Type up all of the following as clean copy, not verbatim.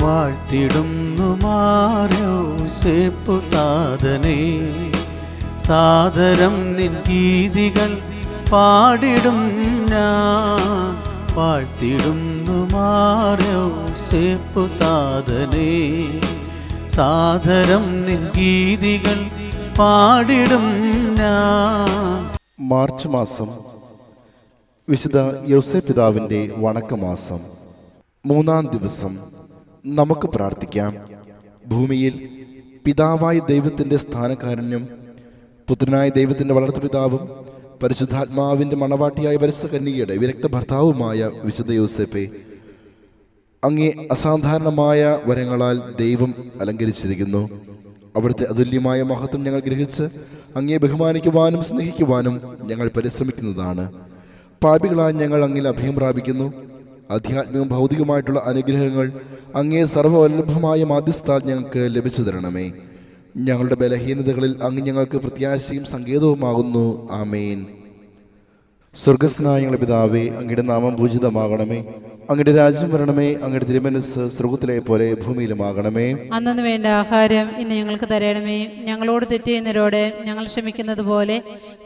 വാഴ്ത്തിടുന്നു മാർയോസേപ്പുതാതനെ. സാദരം നിൻ ഗീതികൾ പാടിടും ഞാൻ, വാഴ്ത്തിടുന്നു മാർയോസേപ്പുതാതനെ. സാദരം നിൻ ഗീതികൾ പാടിടും ഞാൻ. മാർച്ച് മാസം വിശുദ്ധ യോസേപ്പ് പിതാവിൻ്റെ വണക്കമാസം, 3-ാം ദിവസം. നമുക്ക് പ്രാർത്ഥിക്കാം. ഭൂമിയിൽ പിതാവായ ദൈവത്തിൻ്റെ സ്ഥാനകാരുണ്യം, പുത്രനായ ദൈവത്തിൻ്റെ വളർത്തുപിതാവും പരിശുദ്ധാത്മാവിൻ്റെ മണവാട്ടിയായ പരിശുദ്ധ കന്യകയുടെ വിരക്ത ഭർത്താവുമായ വിശുദ്ധ യോസേപ്പെ, അങ്ങേ അസാധാരണമായ വരങ്ങളാൽ ദൈവം അലങ്കരിച്ചിരിക്കുന്നു. അവിടുത്തെ അതുല്യമായ മഹത്വം ഞങ്ങൾ ഗ്രഹിച്ച് അങ്ങേ ബഹുമാനിക്കുവാനും സ്നേഹിക്കുവാനും ഞങ്ങൾ പരിശ്രമിക്കുന്നതാണ്. പാപികളായ ഞങ്ങൾ അങ്ങിൽ അഭയം പ്രാപിക്കുന്നു. ആധ്യാത്മികവും ഭൗതികമായിട്ടുള്ള അനുഗ്രഹങ്ങൾ അങ്ങേ സർവ്വവല്ലഭമായ മാധ്യസ്ഥാൽ ഞങ്ങൾക്ക് ലഭിച്ചു തരണമേ. ഞങ്ങളുടെ ബലഹീനതകളിൽ അങ്ങ് ഞങ്ങൾക്ക് പ്രത്യാശയും സങ്കേതവുമാകുന്നു. ആമേൻ. സ്വർഗസ്നായ ഞങ്ങളുടെ പിതാവേ, അങ്ങയുടെ നാമം പൂജിതമാകണമേ. അങ്ങയുടെ രാജ്യം വരണമേ. അങ്ങയുടെ തിരുമനസ്സ് സ്വർഗ്ഗത്തിലെ പോലെ ഭൂമിയിലുമാകണമേ. അന്നു വേണ്ട ആഹാരം ഇന്ന് ഞങ്ങൾക്ക് തരണമേ. ഞങ്ങളോട് തെറ്റ് ചെയ്യുന്നവരോട് ഞങ്ങൾ ക്ഷമിക്കുന്നത് പോലെ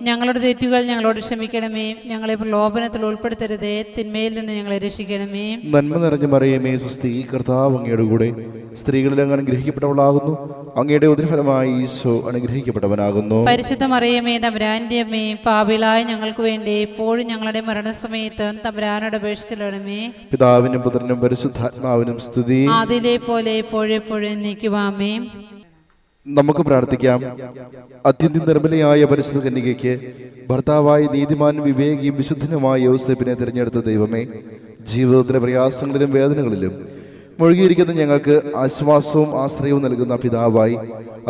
ഞങ്ങളുടെ തെറ്റുകൾ ഞങ്ങളോട് ക്ഷമിക്കണമേ. ഞങ്ങളെ പ്രലോഭനത്തിൽ ഉൾപ്പെടുത്തരുതേ, തിന്മയിൽ നിന്ന് ഞങ്ങളെ രക്ഷിക്കണമേ. നന്മ നിറഞ്ഞ മറിയമേ, സ്വസ്തി, കർത്താവ് അങ്ങയുടെ കൂടെ സ്ത്രീകളിൽ അങ്ങ് അനുഗ്രഹിക്കപ്പെട്ടവളാകുന്നു. അങ്ങയുടെ ഉദരഫലമായി ഈശോ അനുഗ്രഹിക്കപ്പെട്ടവനാകുന്നു. പരിശുദ്ധ മറിയമേ, തമ്പുരാന്റെ അമ്മേ, പാപികളായ ഞങ്ങൾക്ക് വേണ്ടി എപ്പോഴും ഞങ്ങളുടെ മരണസമയത്തും തമ്പുരാനോട് അപേക്ഷിച്ചിടണമേ. പിതാവിനും പുത്രനും പരിശുദ്ധാത്മാവിനും സ്തുതി, ആദിയിലെ പോലെ എപ്പോഴെപ്പോഴും എന്നേക്കുമാമേ. നമുക്ക് പ്രാർത്ഥിക്കാം. അത്യന്തം നിർമ്മലയായ പരിശുദ്ധ കന്യകയ്ക്ക് ഭർത്താവായ നീതിമാനും വിവേകിയും വിശുദ്ധനുമായ യോസേപ്പിനെ തിരഞ്ഞെടുത്ത ദൈവമേ, ജീവിതത്തിലെ പ്രയാസങ്ങളിലും വേദനകളിലും മുഴുകിയിരിക്കുന്ന ഞങ്ങൾക്ക് ആശ്വാസവും ആശ്രയവും നൽകുന്ന പിതാവായി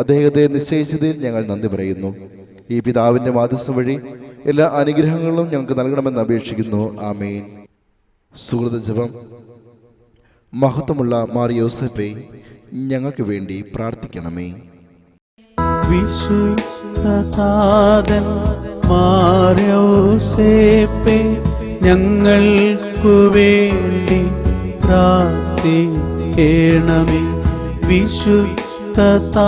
അദ്ദേഹത്തെ നിശ്ചയിച്ചതിൽ ഞങ്ങൾ നന്ദി പറയുന്നു. ഈ പിതാവിൻ്റെ മാധ്യസ്ഥം വഴി എല്ലാ അനുഗ്രഹങ്ങളും ഞങ്ങൾക്ക് നൽകണമെന്ന് അപേക്ഷിക്കുന്നു. ആമേൻ. സുഹൃത ജപം. മഹത്വമുള്ള മാർ യോസേപ്പെ, ഞങ്ങൾക്ക് വേണ്ടി പ്രാർത്ഥിക്കണമേ. വിശുദ്ധതാതൻ മാർ യോസേപ്പെ, ഞങ്ങൾക്കു വേണ്ടി പ്രാർത്ഥിക്കണമേ. വിശുദ്ധതാതൻ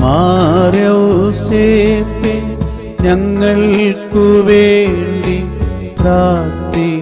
മാർ യോസേപ്പെ, ഞങ്ങൾക്കു വേണ്ടി പ്രാർത്ഥിക്കണമേ.